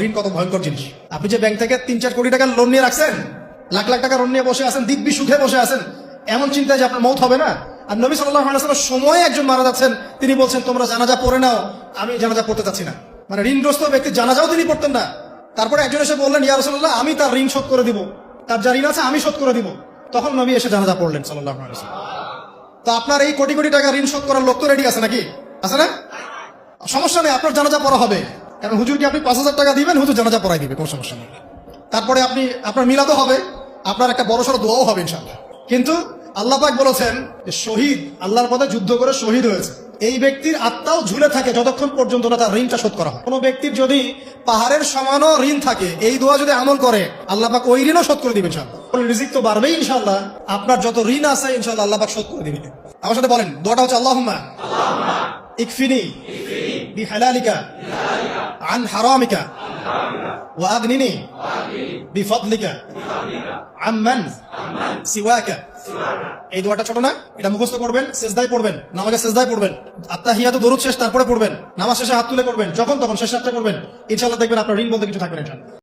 ঋণ কত ভয়ঙ্কর জিনিস। আপনি যে ব্যাংক থেকে 3-4 কোটি টাকার লোন নিয়ে রাখছেন, লাখ লাখ টাকা লোন নিয়ে বসে আছেন, দিব্যি সুখে বসে আছেন, এমন চিন্তায় যে আপনার মৌত হবে না। আর নবী সাল্লাল্লাহু আলাইহি ওয়াসাল্লাম সময়ে একজন মারা যাচ্ছেন, তিনি বলছেন তোমরা জানাজা পড়ে নাও, আমি জানাজা পড়তে চাচ্ছি না। মানে ঋণগ্রস্ত ব্যক্তি জানাজাও তিনি পড়তেন না। তারপরে একজন এসে বললেন, ইয়া রাসূলুল্লাহ, আমি তার ঋণ শোধ করে দিব, তার যা ঋণ আছে আমি শোধ করে দিব। তখন নবী এসে জানাজা পড়লেন সাল্লাল্লাহু আলাইহি ওয়াসাল্লাম। তো আপনার এই কোটি কোটি টাকা ঋণ শোধ করার লোক তো রেডি আছে নাকি? আছে না? সমস্যা নেই, আপনার জানাজা পড়া হবে। কারণ হুজুরকে আপনি 5,000 টাকা দিবেন, হুজুর জানাজা পড়াই দিবে, কোনো সমস্যা নেই। তারপরে আপনার মিলাদও হবে, আপনার একটা বড়সড় দোয়াও হবে ইনশাআল্লাহ। কিন্তু আল্লাহ পাক বলেছেন যে শহীদ, আল্লাহর পথে যুদ্ধ করে শহীদ হয়েছে, এই ব্যক্তির আত্মাও ঝুলে থাকে যতক্ষণ পর্যন্ত না তার ঋণটা শোধ করা হয়। কোনো ব্যক্তির যদি পাহাড়ের সমানও ঋণ থাকে, এই দোয়া যদি আমল করে, আল্লাহ পাক ওই ঋণও শোধ করে দিবেন ইনশাআল্লাহ। রিজিক তো বাড়বেই ইনশাআল্লাহ, আপনার যত ঋণ আছে ইনশাআল্লাহ আল্লাহ পাক শোধ করে দিবেন। আমার সাথে বলেন, দোয়াটা হচ্ছে আল্লাহুম্মা ইকফিনি বিহালালিকা আন হারামিকা ওয়া আগনিনি বিফদলিকা আম্মান সিওয়াকা। এই দোয়াটা ছোট না, এটা মুখস্থ করবেন, সেজদায় পড়বেন, নামাজে সেজদায় পড়বেন, আত্তাহিয়াতু দরুদ শেষ, তারপরে পড়বেন, নামাজ শেষে হাত তুলে পড়বেন, যখন তখন শেষ হাতটা করবেন, ইনশাআল্লাহ দেখবেন আপনার ঋণ বলতে কিছু থাকবে না ইনশাআল্লাহ।